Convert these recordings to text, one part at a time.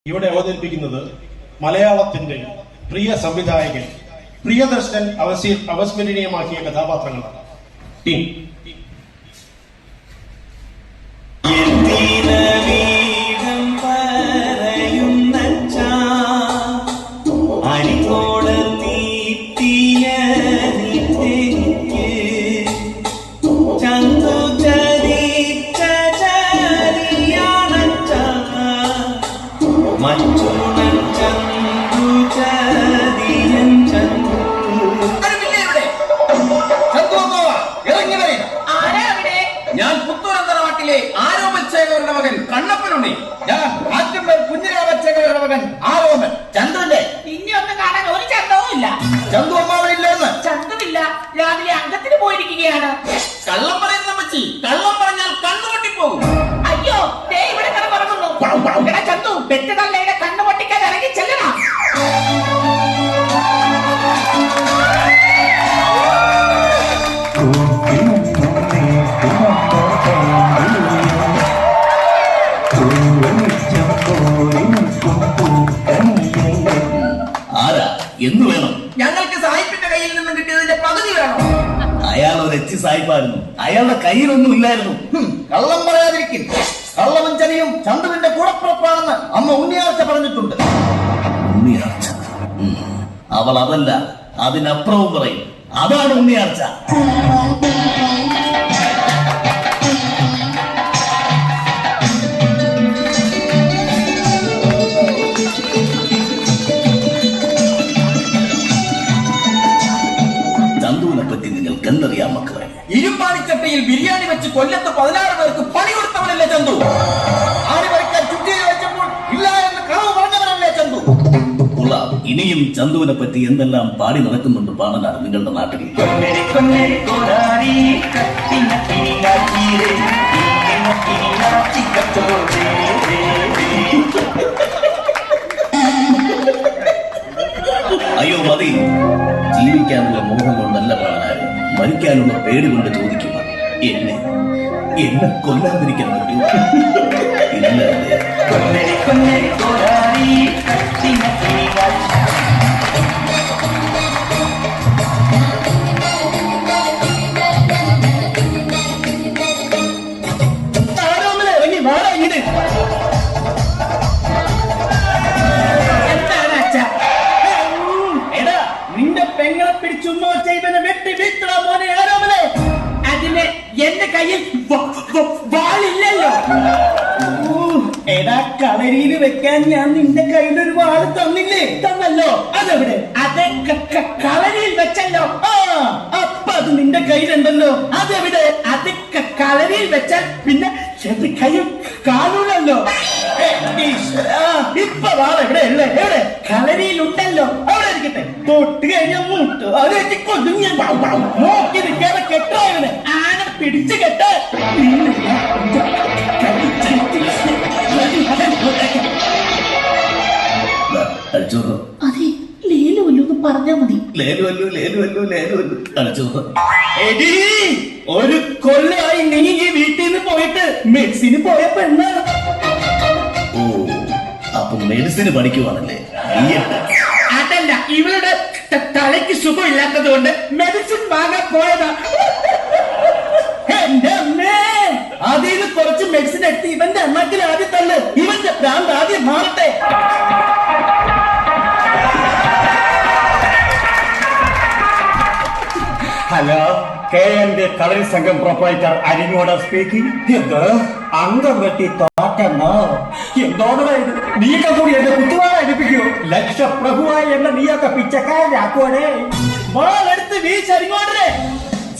ഇവിടെ അവതരിപ്പിക്കുന്നത് മലയാളത്തിന്റെ പ്രിയ സംവിധായകൻ പ്രിയദർശൻ അവസ്മരണീയമാക്കിയ കഥാപാത്രങ്ങളാണ്. ടീം ഞാൻ പുത്തൂരന്തറവാട്ടിലെ ആരോമച്ചേകരുടെ മകൻ കണ്ണപ്പനുണ്ണി. ഞാൻ ആറ്റുമ്പൽ കുഞ്ഞിരാമച്ചേകരുടെ മകൻ ആരോമൻ. ചന്തുവിന്റെ ഇനി ഒന്നും കാണാൻ ഒരു ചന്തവും ഇല്ല. ചന്തു അമ്മാവനില്ലെന്ന് ചന്തുവില്ല, രാവിലെ അംഗത്തിന് പോയിരിക്കുകയാണ്. കള്ളം പറയുന്ന മച്ചി, കള്ളം പറഞ്ഞാൽ കണ്ണുപൊട്ടിപ്പോകും. അയ്യോ, ദേ ഇവിടെ കിടന്നുറങ്ങുന്നു. എടാ ചന്തു, പെറ്റുതള്ളയുടെ കണ്ണു പൊട്ടിക്കാൻ ഇറങ്ങി ചെല്ലണം. ആരാ എന്ന് വേണം? ഞങ്ങൾക്ക് സായിപ്പിന്റെ കയ്യിൽ നിന്നും കിട്ടിയതിന്റെ പകുതി വേണം. അയാൾ ഒരു എച്ചി സായിപ്പായിരുന്നു. അയാളുടെ കയ്യിലൊന്നും ഇല്ലായിരുന്നു. കള്ളം പറയാതിരിക്കും. കള്ളവഞ്ചനയും ചന്തുവിന്റെ കൂടപ്പുറപ്പാണെന്ന് അമ്മ ഉണ്ണിയാർച്ച പറഞ്ഞിട്ടുണ്ട്. ഉണ്ണിയാർച്ച? അവൾ അതല്ല, അതിനപ്പുറവും പറയും. അതാണ് ഉണ്ണിയാർച്ച. ചന്തുവിനെ പറ്റി നിങ്ങൾക്ക് എന്തറിയാം മക്കളെ? ഇരുമ്പാണിച്ചട്ടയിൽ ബിരിയാണി വെച്ച് കൊല്ലത്ത് 16 പേർക്ക് പണി കൊടുത്തവനല്ലേ ചന്തു? ആണി വരയ്ക്കാൻ ചുറ്റിയിൽ വെച്ചപ്പോൾ ഇല്ല എന്ന് കളവ് പറഞ്ഞവനല്ലേ ചന്തു? ഇനിയും ചന്തുവിനെ പറ്റി എന്തെല്ലാം പാടി നടക്കുന്നുണ്ട് പാണനാട് നിങ്ങളുടെ നാട്ടിൽ. അയ്യോ മതി. ജീവിക്കാനുള്ള മോഹം കൊണ്ടല്ല പാണനാട്, മരിക്കാനുള്ള പേടി കൊണ്ട് ചോദിക്കുക. എന്നെ കൊല്ലാതിരിക്കാൻ പറ്റൂ? ഇല്ല. നിന്റെ പെങ്ങളെ പിടിച്ചുമ്മോ ചെയ്വനെ വെട്ടി വീഴ്ത്തണ മോനെ ആരോമലേ. അതിന് എന്റെ കയ്യിൽ വാളില്ലല്ലോ. എടാ, കളരിയിൽ വെക്കാൻ ഞാൻ നിന്റെ കയ്യിലൊരു വാള് തന്നില്ലേ? തന്നല്ലോ. അതെവിടെ? അത് കളരിയിൽ വെച്ചല്ലോ. അപ്പൊ അത് നിന്റെ കയ്യിലുണ്ടല്ലോ. അതെവിടെ? അത് കളരിയിൽ വെച്ചാൽ പിന്നെ കയ്യിൽ കാണൂലല്ലോ. ഇപ്പൊ വാള എവിടെ ഉള്ളേ? എവിടെ? കളരിയിലുണ്ടല്ലോ. അവിടെ ഇരിക്കട്ടെ. തൊട്ട് കഴിഞ്ഞാൽ മൂട്ട് അത് കൊല്ലും ഞാൻ. നോക്കി നിൽക്കാതെ കെട്ടായവനെ ആന പിടിച്ചു കെട്ട്. അടിച്ചോറു. അതെ, ലേലുവല്ലോ പറഞ്ഞാ മതി. ലേലുവല്ലോ അടിച്ചോറു. എടീ, ഒരു കൊല്ലമായി നീ ഈ വീട്ടിൽ നിന്ന് പോയിട്ട് മെഡിസിന് പോയ പെണ്ണ്. ഓ, അപ്പൊ മെഡിസിന് പഠിക്കുവാണല്ലേ? അതല്ല, ഇവളുടെ തലയ്ക്ക് സുഖമില്ലാത്തത് കൊണ്ട് മെഡിസിൻ വാങ്ങാൻ പോയതാ. എന്റെ അമ്മേ, അതിൽ കുറച്ച് മെഡിസിൻ എടുത്ത് ഇവന്റെ അണ്ണാക്കിൽ ആദ്യം തള്ളു. ഇവന്റെ ഭ്രാന്ത് ആദ്യം മാറട്ടെ. ഹലോ, KND കളരി സംഘം പ്രൊപ്പറേറ്റർ അരിങ്ങോട് സ്പീക്കിംഗ്. എന്ത് അംഗം വെട്ടി തോറ്റെന്നോ? എന്തോന്നാ ഇത്? നീയൊക്കെ കൂടി എന്റെ കുത്തുവാള എടുപ്പിക്കൂ. ലക്ഷപ്രഭുവായ എന്നെ നീയൊക്കെ പിച്ചക്കാരാക്കോടെ. വാളെടുത്ത് വീശരിങ്ങോട്ടേ.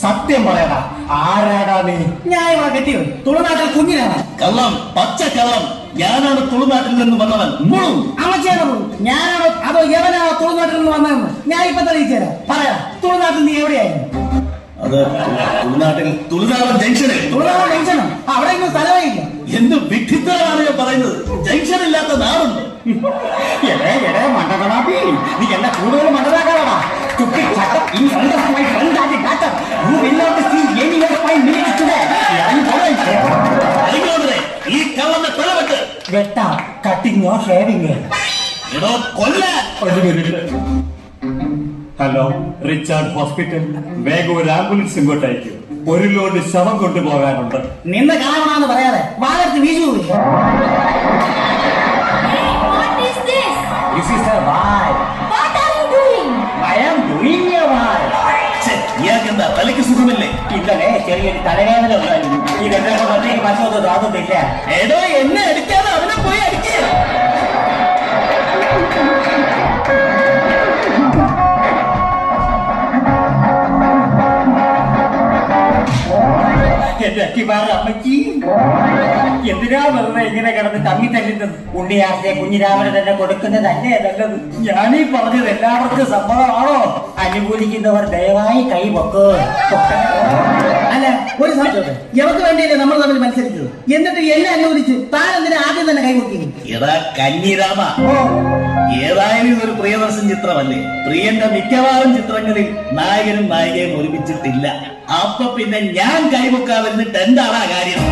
സത്യം പറയടാ, ആരാടാ നീ? ന്യായമാ കെട്ടിയോ? തുളുനാട്ടിൽ കുഞ്ഞിനാണ്. കള്ളം, പച്ചക്കള്ളം. ഞാനാണ് തുളുനാട്ടിൽ നിന്ന് വന്നവൻ. അമ്മച്ചേനോ? ഞാനാണോ അതോ യവനാണോ തുളുനാട്ടിൽ നിന്ന് വന്നതെന്ന് ഞാൻ ഇപ്പൊ തെളിയിച്ചേരാ. പറയാ, തുളുനാട്ടിൽ നീ എവിടെയായിരുന്നു? അത് തുളുനാട്ടിൽ തുളുനാടൻ ജംഗ്ഷനിൽ. തുളുനാടൻ ജംഗ്ഷനോ? അവിടെ ഒന്നും സ്ഥലമേ ഇല്ല. എന്ത് വിഡ്ഢിത്തരമാണ് ഞാൻ പറയുന്നത്? ജംഗ്ഷൻ ഇല്ലാത്ത നാടുണ്ട്. എടേ മണ്ടകളാപ്പി, നീ എന്നെ കൂടുതൽ മണ്ടനാക്കാടാ. In front of my friend and daughter, you will not see any of my minutes today. ഈ കള്ളന്റെ തലവെട്ട് വെട്ടാം, കട്ടിങ്ങോ ഷേവിങ്ങോ? എടോ കൊല്ല. ഒരു മിനിറ്റ്. Hello, Richard hospital. വേഗം ഒരു ആംബുലൻസ് ഇങ്ങോട്ട് അയക്കൂ. ഒരു ലോഡ് ശവം കൊണ്ടുപോകാനുണ്ട്. നിന്ന് കാണാമെന്ന് പറയാതെ വാഴത്ത് വീശു. What is this? This is a why. What are you doing? I am doing a why. ഇയാൾക്കെന്താ തലയ്ക്ക് സുഖമില്ലേ? ഇന്നലെ ചെറിയൊരു തലവേദന ഉണ്ടായിരുന്നു. ഇതെന്നെ ഒറ്റയ്ക്ക് പശുവൊന്നും തോന്നുന്നില്ല. എടോ എന്നെ അടിക്കാതെ അവനെ പോയി അടിക്കുക. എന്റെ അക്കിമാർ അമ്മയ്ക്ക് എന്തിനാ വെറുതെ ഇങ്ങനെ കിടന്ന് തമ്മി തല്ലുന്നത്? ഉണ്ണിയാർത്തെ കുഞ്ഞിരാമന് തന്നെ കൊടുക്കുന്നതല്ലേ നല്ലത്. ഞാനീ പറഞ്ഞത് എല്ലാവർക്കും സമ്മതമാണോ? അനുകൂലിക്കുന്നവർ ദയവായി കൈ പൊക്ക്. അല്ല, ഒരു സംശയം, എവർക്ക് വേണ്ടിയല്ലേ നമ്മൾ തമ്മിൽ മത്സരിച്ചത്? എന്നിട്ട് എന്നെ അനുകൂലിച്ച് താൻ എന്തിനാ ആദ്യം തന്നെ കൈ പൊക്കി? എടാ കന്നിരാമ, ഏതായാലും ഇതൊരു പ്രിയദർശൻ ചിത്രമല്ലേ? പ്രിയന്റെ മിക്കവാറും ചിത്രങ്ങളിൽ നായകനും നായികയും ഒരുമിച്ചിട്ടില്ല. അപ്പൊ പിന്നെ ഞാൻ കൈപൊക്കാതിരുന്നിട്ട് എന്താണ് ആ കാര്യം?